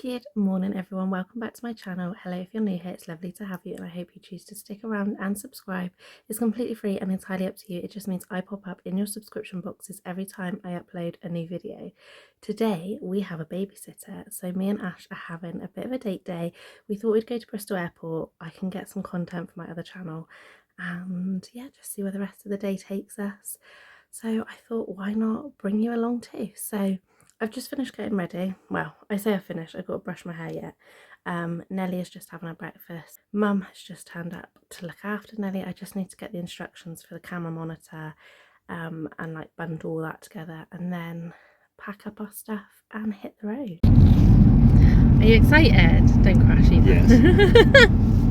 Good morning everyone, welcome back to my channel. Hello, if you're new here, it's lovely to have you and I hope you choose to stick around and subscribe. It's completely free and entirely up to you. It just means I pop up in your subscription boxes every time I upload a new video. Today we have a babysitter, so me and Ash are having a bit of a date day. We thought we'd go to Bristol Airport. I can get some content for my other channel and yeah, just see where the rest of the day takes us. So I thought, why not bring you along too? So I've just finished getting ready. Well, I say I've finished, I've got to brush my hair yet. Nelly is just having her breakfast. Mum has just turned up to look after Nelly. I just need to get the instructions for the camera monitor and like bundle all that together and then pack up our stuff and hit the road. Are you excited? Don't crash either. Yes.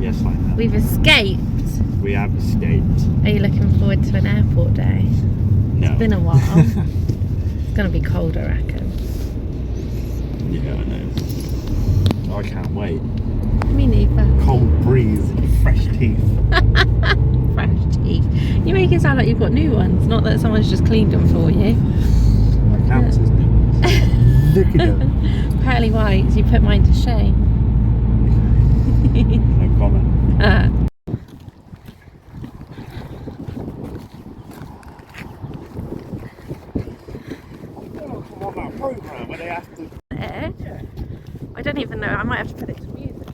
Yes, I am. We've escaped. We have escaped. Are you looking forward to an airport day? No. It's been a while. It's going to be cold, I reckon. Yeah, I know. I can't wait. Me neither. Cold breeze and fresh teeth. Fresh teeth. You make it sound like you've got new ones, not that someone's just cleaned them for you. My counts as new ones. Look at them. Apparently why? Because you put mine to shame. No comment. I'm on that programme where they have to... Yeah. I don't even know. I might have to put it to music.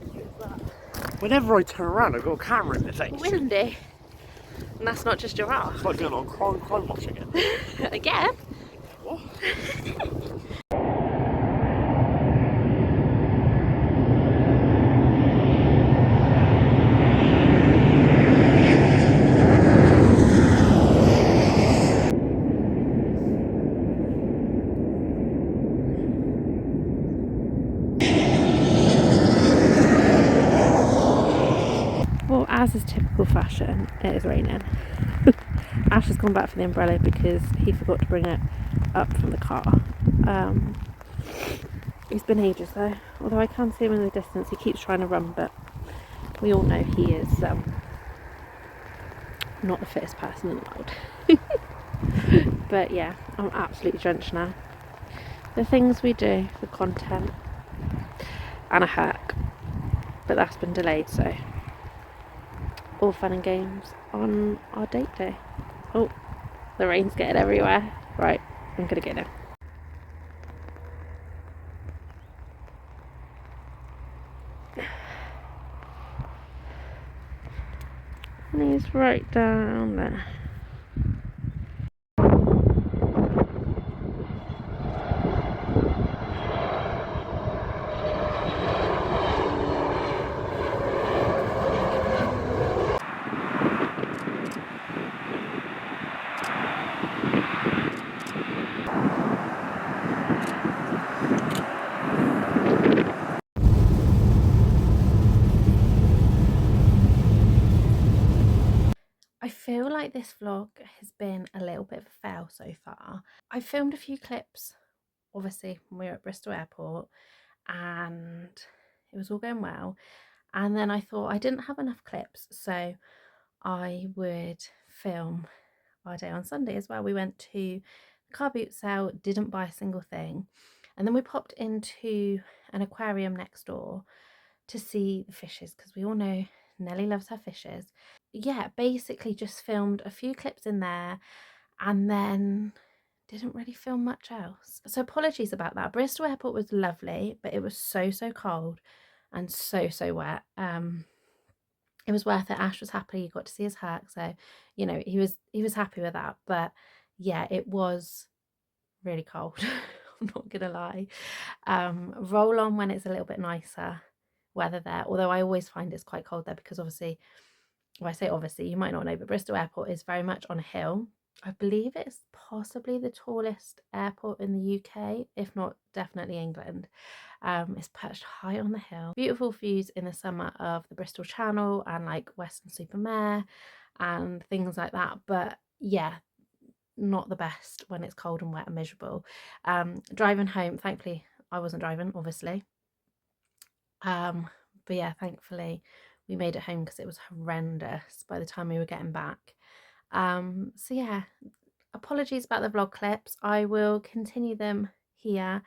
Whenever I turn around, I've got a camera in the face. Windy. And that's not just your ass. It's like going on crime watch again. Again? What? Well, as is typical fashion, it is raining. Ash has gone back for the umbrella because he forgot to bring it up from the car. It's been ages though, although I can see him in the distance. He keeps trying to run, but we all know he is not the fittest person in the world. But yeah, I'm absolutely drenched now. The things we do for content and a hack, but that's been delayed, so all fun and games on our date day. Oh, the rain's getting everywhere. Right, I'm gonna get now. And he's right down there. I feel like this vlog has been a little bit of a fail so far. I filmed a few clips, obviously, when we were at Bristol Airport, and it was all going well. And then I thought I didn't have enough clips, so I would film our day on Sunday as well. We went to the car boot sale, didn't buy a single thing. And then we popped into an aquarium next door to see the fishes because we all know Nelly loves her fishes. Yeah, basically just filmed a few clips in there and then didn't really film much else. So apologies about that. Bristol Airport was lovely, but it was so cold and so wet. It was worth it. Ash was happy, he got to see his hack, so you know he was happy with that. But yeah, it was really cold. I'm not gonna lie. Roll on when it's a little bit nicer weather there, although I always find it's quite cold there because obviously, well, I say obviously, you might not know, but Bristol Airport is very much on a hill. I believe it's possibly the tallest airport in the UK, if not definitely England. It's perched high on the hill. Beautiful views in the summer of the Bristol Channel and like Weston-super-Mare and things like that. But yeah, not the best when it's cold and wet and miserable. Driving home, thankfully I wasn't driving, obviously. But yeah, thankfully we made it home because it was horrendous by the time we were getting back. So yeah, apologies about the vlog clips. I will continue them here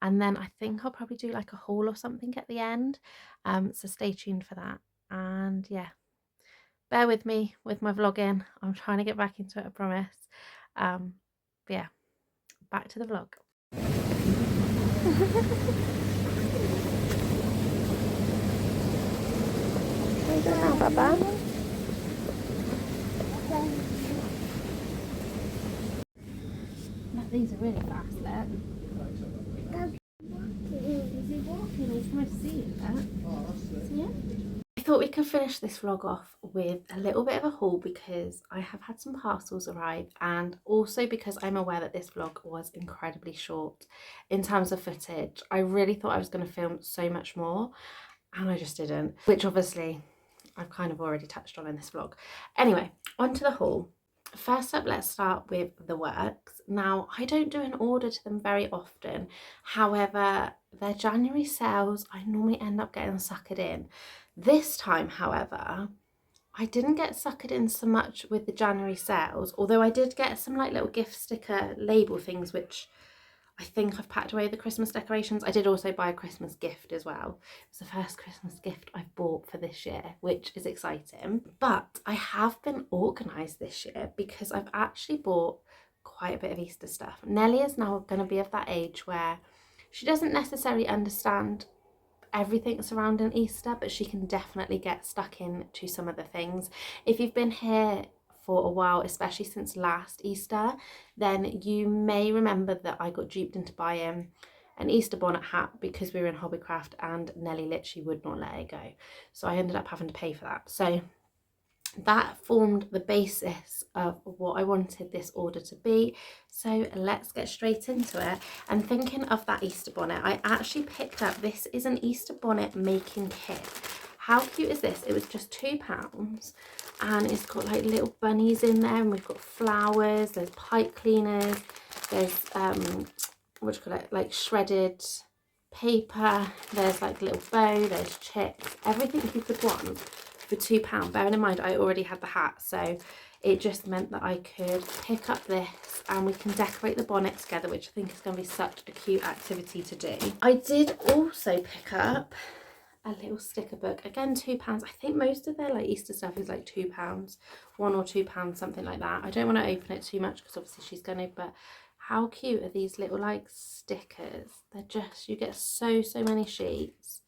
and then I think I'll probably do like a haul or something at the end. So stay tuned for that. And yeah, bear with me with my vlogging. I'm trying to get back into it, I promise. But yeah, back to the vlog. What are you doing now, Baba? These are really fast, look. Is he walking? He's trying to see it. See it? I thought we could finish this vlog off with a little bit of a haul because I have had some parcels arrive, and also because I'm aware that this vlog was incredibly short in terms of footage. I really thought I was going to film so much more and I just didn't, which obviously I've kind of already touched on in this vlog. Anyway, on to the haul. First up, let's start with the works. Now, I don't do an order to them very often. However, their January sales, I normally end up getting suckered in. This time, however, I didn't get suckered in so much with the January sales, although I did get some like little gift sticker label things, which I think I've packed away the Christmas decorations. I did also buy a Christmas gift as well. It's the first Christmas gift I've bought for this year, which is exciting. But I have been organised this year because I've actually bought quite a bit of Easter stuff. Nellie is now going to be of that age where she doesn't necessarily understand everything surrounding Easter, but she can definitely get stuck into some of the things. If you've been here for a while, especially since last Easter, then you may remember that I got duped into buying an Easter bonnet hat because we were in Hobbycraft and Nellie literally would not let it go. So I ended up having to pay for that. So that formed the basis of what I wanted this order to be. So let's get straight into it. And thinking of that Easter bonnet, I actually picked up, this is an Easter bonnet making kit. How cute is this? It was just £2 and it's got like little bunnies in there, and we've got flowers, there's pipe cleaners, there's what do you call it, like shredded paper, there's like a little bow, there's chips, everything you could want for £2. Bearing in mind I already had the hat, so it just meant that I could pick up this and we can decorate the bonnet together, which I think is going to be such a cute activity to do. I did also pick up a little sticker book, again £2. I think most of their like Easter stuff is like £2, £1 or £2, something like that. I don't want to open it too much because obviously she's gonna, but how cute are these little like stickers? They're just, you get so many sheets.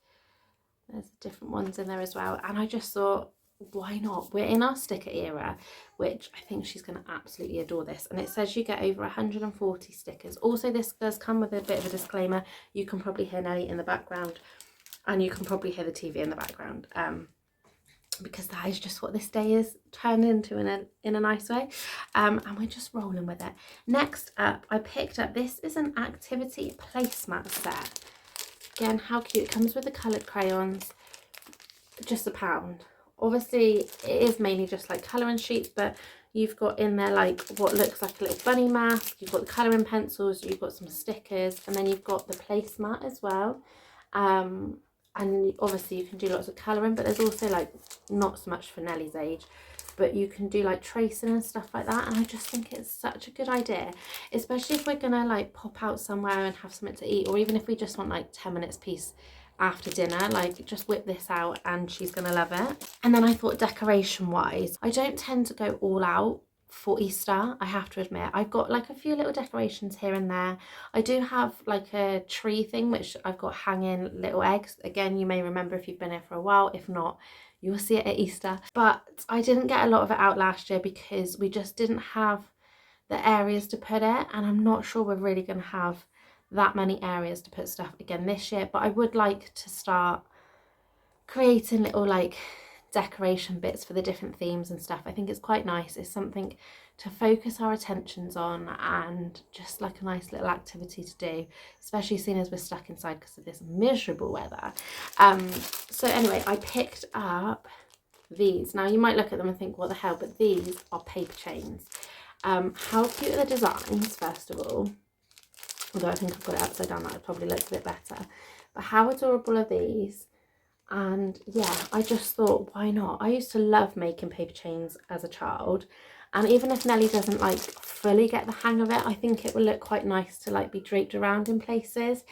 There's different ones in there as well, and I just thought, why not? We're in our sticker era, which I think she's going to absolutely adore this. And it says you get over 140 stickers. Also, this does come with a bit of a disclaimer. You can probably hear Nelly in the background, and you can probably hear the TV in the background, because that is just what this day is turned into in a nice way. And we're just rolling with it. Next up, I picked up, this is an activity placemat set. Again, how cute. It comes with the coloured crayons, just £1. Obviously, it is mainly just like colouring sheets, but you've got in there like what looks like a little bunny mask, you've got the colouring pencils, you've got some stickers, and then you've got the placemat as well. And obviously you can do lots of colouring, but there's also like not so much for Nellie's age, but you can do like tracing and stuff like that. And I just think it's such a good idea, especially if we're gonna like pop out somewhere and have something to eat, or even if we just want like 10 minutes peace after dinner, like just whip this out and she's gonna love it. And then I thought, decoration wise, I don't tend to go all out for Easter, I have to admit. I've got like a few little decorations here and there. I do have like a tree thing which I've got hanging little eggs. Again, you may remember if you've been here for a while. If not, you will see it at Easter. But I didn't get a lot of it out last year because we just didn't have the areas to put it, and I'm not sure we're really going to have that many areas to put stuff again this year. But I would like to start creating little like decoration bits for the different themes and stuff. I think it's quite nice. It's something to focus our attentions on, and just like a nice little activity to do, especially seeing as we're stuck inside because of this miserable weather. So anyway, I picked up these. Now you might look at them and think, what the hell, but these are paper chains. How cute are the designs, first of all? Although I think I've got it upside down, that would probably look a bit better. But how adorable are these? And yeah, I just thought, why not? I used to love making paper chains as a child, And even if Nelly doesn't like fully get the hang of it, I think it will look quite nice to like be draped around in places.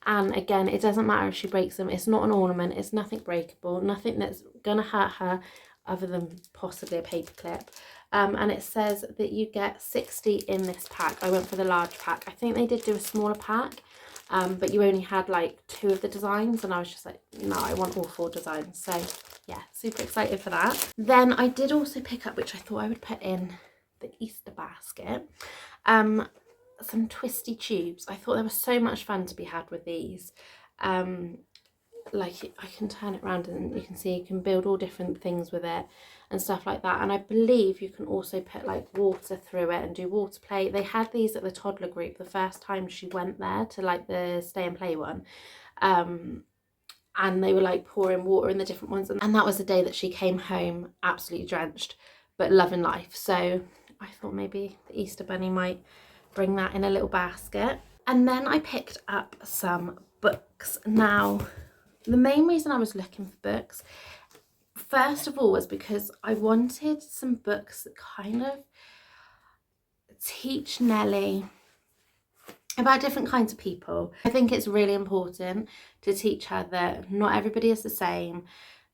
And again, it doesn't matter if she breaks them. It's not an ornament. It's nothing breakable, nothing that's gonna hurt her other than possibly a paper clip. And it says that you get 60 in this pack. I went for the large pack. I think they did do a smaller pack, but you only had like 2 of the designs, and I was just like, no, I want all 4 designs. So yeah, super excited for that. Then I did also pick up, which I thought I would put in the Easter basket, some twisty tubes. I thought there was so much fun to be had with these. Like I can turn it around and you can see you can build all different things with it and stuff like that. And I believe you can also put like water through it and do water play. They had these at the toddler group the first time she went there to like the stay and play one. And they were like pouring water in the different ones. And that was the day that she came home absolutely drenched, but loving life. So I thought maybe the Easter Bunny might bring that in a little basket. And then I picked up some books. Now, the main reason I was looking for books, first of all, was because I wanted some books that kind of teach Nelly about different kinds of people. I think it's really important to teach her that not everybody is the same,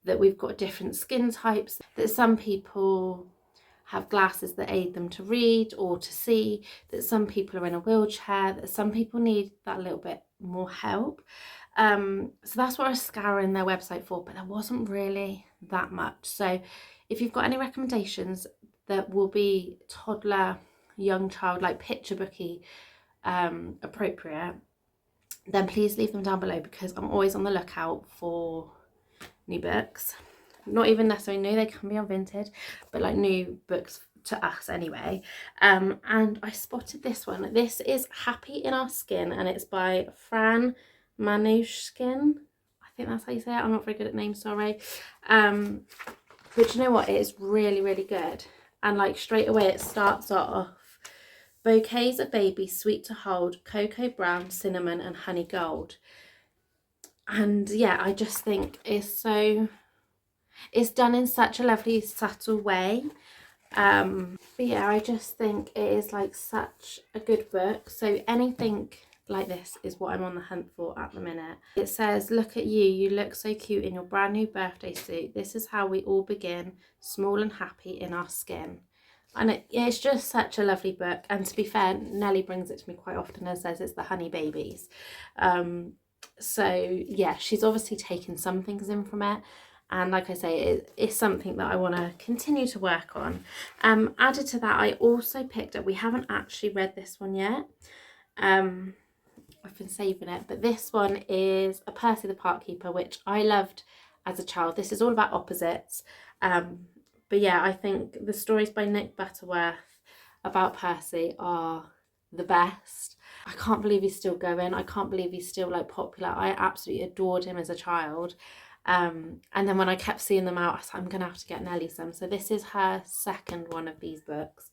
that we've got different skin types, that some people have glasses that aid them to read or to see, that some people are in a wheelchair, that some people need that little bit more help. So that's what I was scouring their website for, but there wasn't really that much. So if you've got any recommendations that will be toddler, young child, like picture booky appropriate, then please leave them down below, because I'm always on the lookout for new books. Not even necessarily new, they can be on Vinted, but like new books to us anyway. And I spotted this one. This is Happy in Our Skin, and it's by Fran Manushkin. I think that's how you say it. I'm not very good at names, sorry. But you know what? It is really, really good. And like straight away it starts off, bouquets of babies sweet to hold, cocoa brown, cinnamon and honey gold. And yeah, I just think it's done in such a lovely subtle way. But yeah, I just think it is like such a good book. So anything like this is what I'm on the hunt for at the minute. It says, look at you, you look so cute in your brand new birthday suit. This is how we all begin, small and happy in our skin. And it's just such a lovely book. And to be fair, Nelly brings it to me quite often and says it's the honey babies. So yeah, she's obviously taken some things in from it. And like I say, it's something that I want to continue to work on. Added to that, I also picked up, we haven't actually read this one yet. I've been saving it, but this one is A Percy the Park Keeper, which I loved as a child. This is all about opposites. But yeah, I think the stories by Nick Butterworth about Percy are the best. I can't believe he's still going. I can't believe he's still like popular. I absolutely adored him as a child. And then when I kept seeing them out, I was like, I'm gonna have to get Nelly some. So this is her second one of these books.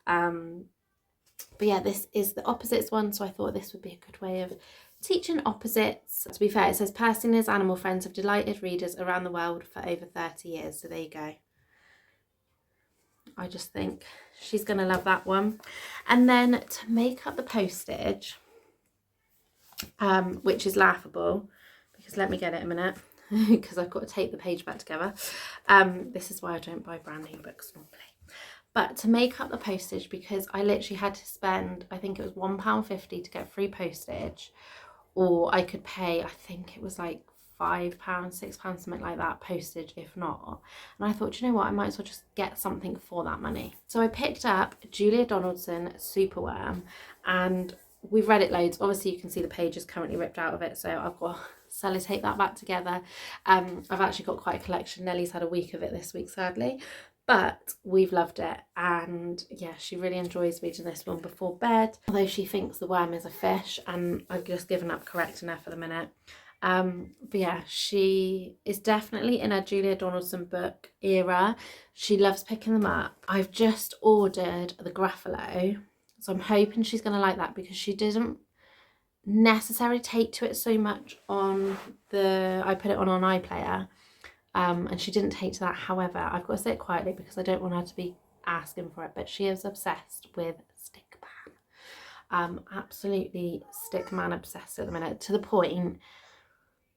But yeah, this is the opposites one, so I thought this would be a good way of teaching opposites. To be fair, it says Percy and his animal friends have delighted readers around the world for over 30 years. So there you go. I just think she's going to love that one. And then to make up the postage, which is laughable, because let me get it a minute, because I've got to tape the page back together. This is why I don't buy brand new books normally. But to make up the postage, because I literally had to spend, I think it was £1.50 to get free postage, or I could pay, I think it was like £5, £6, something like that, postage if not. And I thought, you know what, I might as well just get something for that money. So I picked up Julia Donaldson Superworm, and we've read it loads. Obviously you can see the page is currently ripped out of it, so I've got to sellotape that back together. I've actually got quite a collection. Nelly's had a week of it this week, sadly. But we've loved it, and yeah, she really enjoys reading this one before bed, although she thinks the worm is a fish, and I've just given up correcting her for the minute. But yeah, she is definitely in a Julia Donaldson book era. She loves picking them up. I've just ordered the Gruffalo, so I'm hoping she's going to like that, because she didn't necessarily take to it so much on I put it on iPlayer. And she didn't take to that. However, I've got to say it quietly because I don't want her to be asking for it, but she is obsessed with Stickman. Absolutely Stickman obsessed at the minute, to the point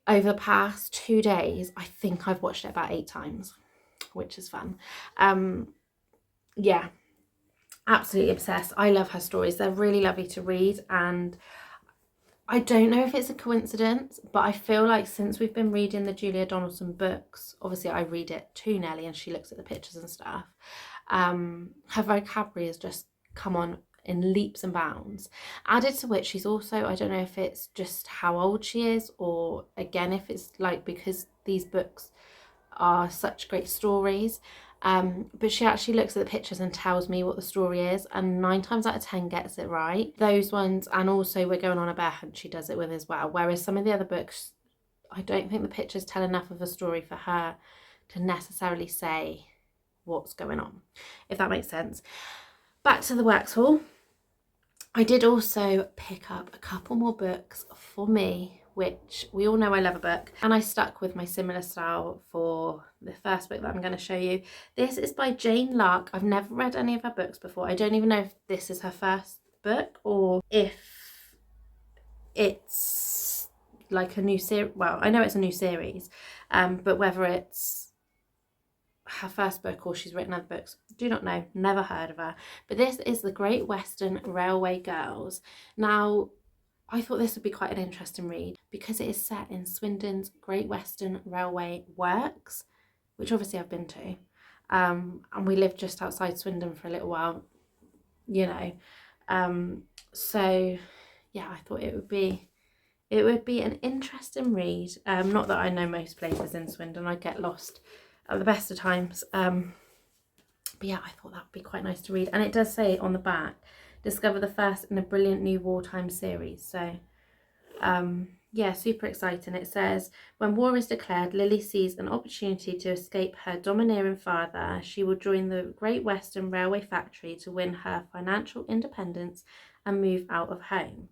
over the past 2 days I think I've watched it about 8 times, which is fun. Yeah, absolutely obsessed. I love her stories. They're really lovely to read, and I don't know if it's a coincidence, but I feel like since we've been reading the Julia Donaldson books, obviously I read it to Nellie and she looks at the pictures and stuff, her vocabulary has just come on in leaps and bounds. Added to which, she's also, I don't know if it's just how old she is, or again if it's like because these books are such great stories, but she actually looks at the pictures and tells me what the story is, and 9 times out of 10 gets it right. Those ones, and also We're Going on a Bear Hunt, she does it with as well, whereas some of the other books, I don't think the pictures tell enough of a story for her to necessarily say what's going on, if that makes sense. Back to the works haul. I did also pick up a couple more books for me, which we all know I love a book, and I stuck with my similar style for the first book that I'm going to show you. This is by Jane Lark. I've never read any of her books before. I don't even know if this is her first book or if it's like a new series. Well, I know it's a new series, but whether it's her first book or she's written other books, do not know, never heard of her. But this is The Great Western Railway Girls. Now, I thought this would be quite an interesting read because it is set in Swindon's Great Western Railway Works, which obviously I've been to, and we lived just outside Swindon for a little while, you know, so yeah, I thought it would be an interesting read. Not that I know most places in Swindon, I get lost at the best of times, but yeah, I thought that would be quite nice to read. And it does say on the back, discover the first in a brilliant new wartime series. So yeah, super exciting. It says, when war is declared, Lily sees an opportunity to escape her domineering father. She will join the Great Western Railway factory to win her financial independence and move out of home.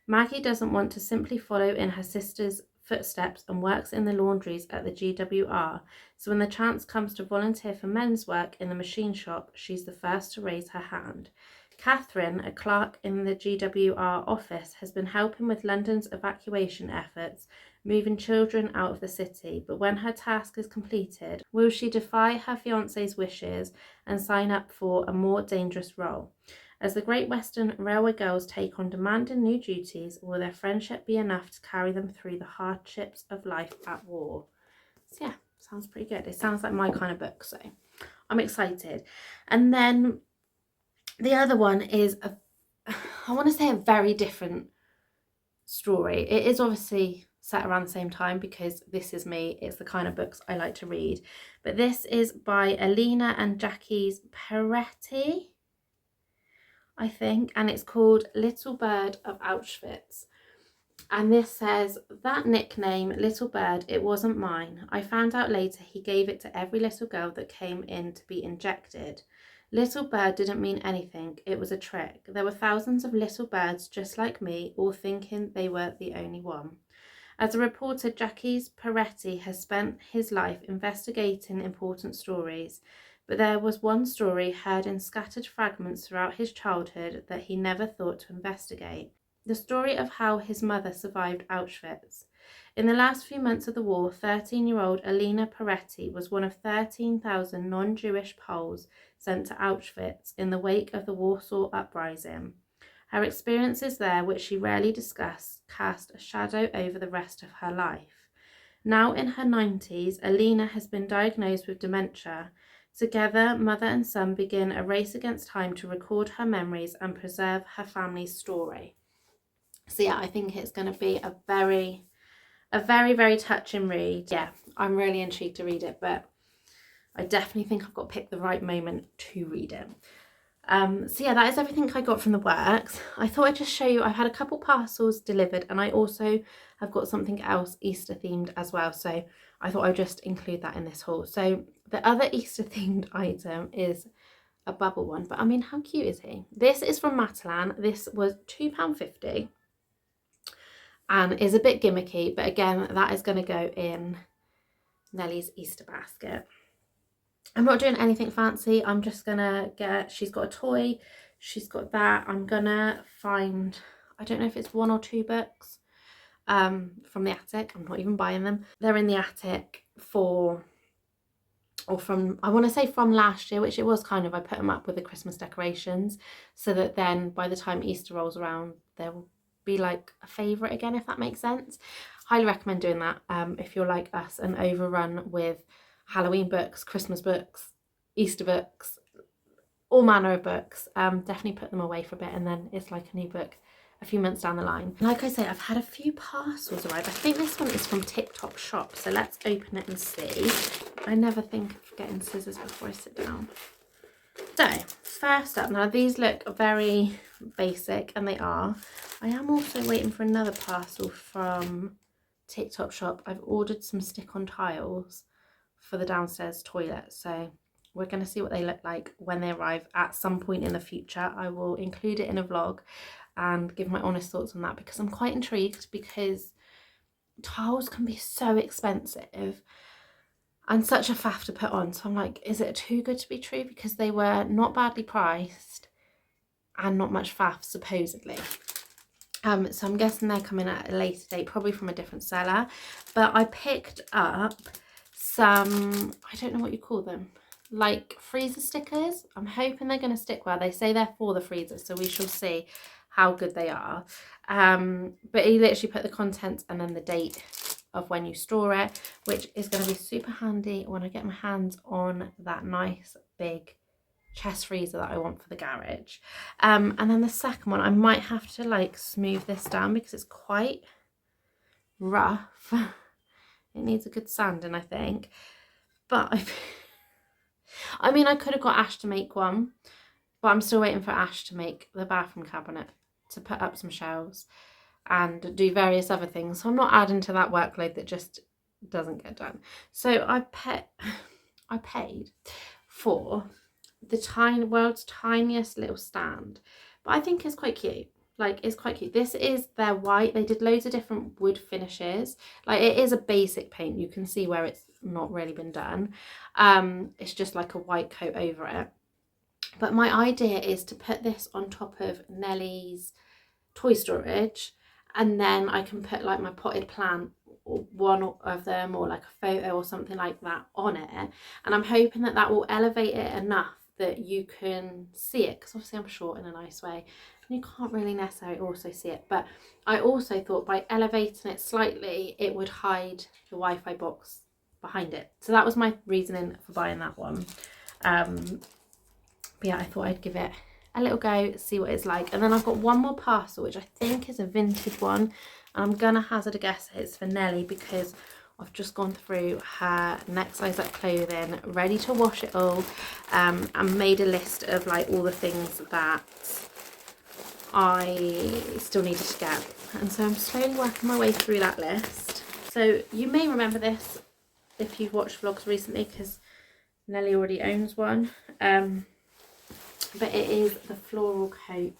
Maggie doesn't want to simply follow in her sister's footsteps and works in the laundries at the GWR, so when the chance comes to volunteer for men's work in the machine shop, she's the first to raise her hand. Catherine, a clerk in the GWR office, has been helping with London's evacuation efforts, moving children out of the city, but when her task is completed, will she defy her fiancé's wishes and sign up for a more dangerous role? As the Great Western Railway girls take on demanding new duties, will their friendship be enough to carry them through the hardships of life at war? So yeah, sounds pretty good. It sounds like my kind of book, so I'm excited. And then the other one is, I want to say, a very different story. It is obviously set around the same time because this is me. It's the kind of books I like to read. But this is by Alina and Jackie's Peretti, I think, and it's called Little Bird of Auschwitz. And this says, that nickname, Little Bird, it wasn't mine. I found out later he gave it to every little girl that came in to be injected. Little Bird didn't mean anything. It was a trick. There were thousands of little birds just like me, all thinking they were the only one. As a reporter, Jackie's Peretti has spent his life investigating important stories, but there was one story heard in scattered fragments throughout his childhood that he never thought to investigate. The story of how his mother survived Auschwitz. In the last few months of the war, 13-year-old Alina Peretti was one of 13,000 non-Jewish Poles sent to Auschwitz in the wake of the Warsaw Uprising. Her experiences there, which she rarely discussed, cast a shadow over the rest of her life. Now in her 90s, Alina has been diagnosed with dementia. Together, mother and son begin a race against time to record her memories and preserve her family's story. So yeah, I think it's going to be a very, very touching read. Yeah, I'm really intrigued to read it, but I definitely think I've got to pick the right moment to read it. So yeah, that is everything I got from the works. I thought I'd just show you, I've had a couple parcels delivered, and I also have got something else Easter themed as well, so I thought I'd just include that in this haul. So the other Easter themed item is a bubble one, but I mean, how cute is he? This is from Matalan. This was £2.50 and is a bit gimmicky, but again, that is going to go in Nellie's Easter basket. I'm not doing anything fancy. I'm just gonna get, she's got a toy, she's got that. I'm gonna find, I don't know if it's 1 or 2 books from the attic. I'm not even buying them. They're in the attic from, I want to say from last year, which it was kind of. I put them up with the Christmas decorations so that then by the time Easter rolls around, they'll be like a favourite again, if that makes sense. Highly recommend doing that if you're like us and overrun with Halloween books, Christmas books, Easter books, all manner of books. Definitely put them away for a bit, and then it's like a new book a few months down the line. Like I say, I've had a few parcels arrive. I think this one is from TikTok Shop, so let's open it and see. I never think of getting scissors before I sit down. So first up, now these look very basic, and they are. I am also waiting for another parcel from TikTok Shop. I've ordered some stick-on tiles for the downstairs toilet, so we're going to see what they look like when they arrive at some point in the future. I will include it in a vlog and give my honest thoughts on that, because I'm quite intrigued, because tiles can be so expensive and such a faff to put on. So I'm like, is it too good to be true? Because they were not badly priced and not much faff, supposedly. So I'm guessing they're coming at a later date, probably from a different seller. But I picked up some, I don't know what you call them, like freezer stickers. I'm hoping they're going to stick well. They say they're for the freezer, so we shall see how good they are. But he literally put the contents and then the date of when you store it, which is going to be super handy when I get my hands on that nice big chest freezer that I want for the garage. And then the second one, I might have to like smooth this down because it's quite rough. It needs a good sanding, I think. But I mean, I could have got Ash to make one, but I'm still waiting for Ash to make the bathroom cabinet, to put up some shelves and do various other things. So I'm not adding to that workload that just doesn't get done. So I paid for the world's tiniest little stand, but I think it's quite cute. Like, it's quite cute. This is their white. They did loads of different wood finishes. Like, it is a basic paint. You can see where it's not really been done. It's just like a white coat over it. But my idea is to put this on top of Nellie's toy storage, and then I can put like my potted plant, or one of them, or like a photo or something like that on it. And I'm hoping that that will elevate it enough that you can see it, because obviously I'm short in a nice way and you can't really necessarily also see it. But I also thought by elevating it slightly, it would hide the Wi-Fi box behind it. So that was my reasoning for buying that one. But yeah, I thought I'd give it a little go, see what it's like. And then I've got one more parcel, which I think is a vintage one, and I'm gonna hazard a guess it's for Nellie, because I've just gone through her next size up clothing, ready to wash it all, and made a list of like all the things that I still needed to get. And so I'm slowly working my way through that list. So you may remember this if you've watched vlogs recently, because Nellie already owns one. But it is the floral coat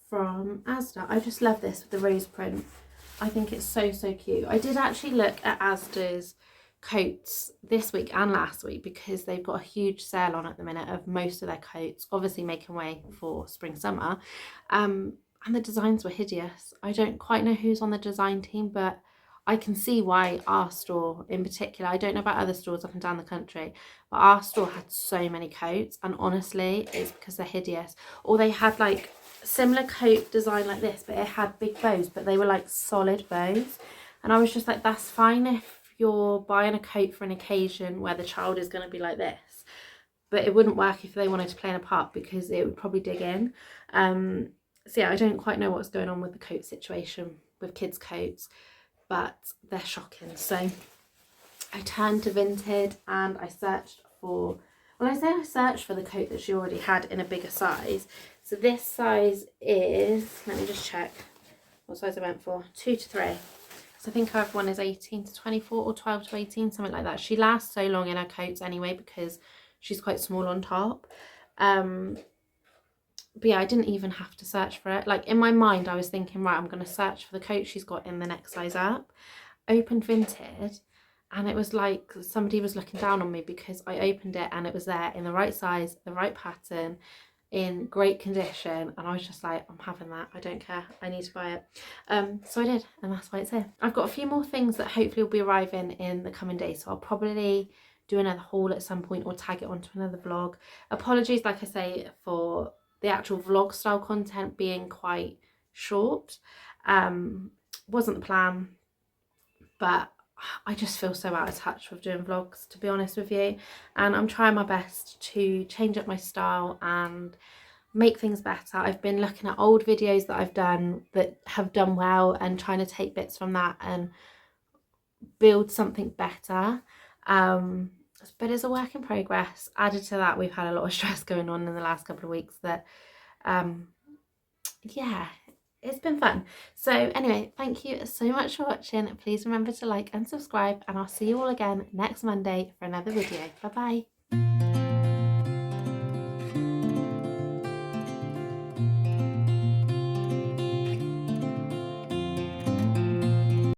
from Asda. I just love this with the rose print. I think it's so, so cute. I did actually look at Asda's coats this week and last week, because they've got a huge sale on at the minute of most of their coats, obviously making way for spring summer. And the designs were hideous. I don't quite know who's on the design team, but I can see why our store in particular, I don't know about other stores up and down the country, but our store had so many coats, and honestly it's because they're hideous. Or they had like similar coat design like this, but it had big bows, but they were like solid bows, and I was just like, that's fine if you're buying a coat for an occasion where the child is going to be like this, but it wouldn't work if they wanted to play in a park, because it would probably dig in. So yeah, I don't quite know what's going on with the coat situation with kids' coats, but they're shocking. So I turned to Vinted and I searched for, well, I searched for the coat that she already had in a bigger size. So this size is, let me just check what size I went for, 2 to 3. So I think her one is 18 to 24 or 12 to 18, something like that. She lasts so long in her coats anyway, because she's quite small on top. But yeah, I didn't even have to search for it. Like, in my mind, I was thinking, right, I'm going to search for the coat she's got in the next size up. Opened Vinted, and it was like somebody was looking down on me because I opened it and it was there in the right size, the right pattern, in great condition, and I was just like, I'm having that, I don't care, I need to buy it. So I did, and that's why it's here. I've got a few more things that hopefully will be arriving in the coming days, so I'll probably do another haul at some point or tag it onto another vlog. Apologies, like I say, for the actual vlog style content being quite short. Wasn't the plan, but I just feel so out of touch with doing vlogs, to be honest with you, and I'm trying my best to change up my style and make things better. I've been looking at old videos that I've done that have done well and trying to take bits from that and build something better. But it's a work in progress. Added to that, we've had a lot of stress going on in the last couple of weeks that yeah, it's been fun. So anyway, thank you so much for watching. Please remember to like and subscribe, and I'll see you all again next Monday for another video. Bye bye.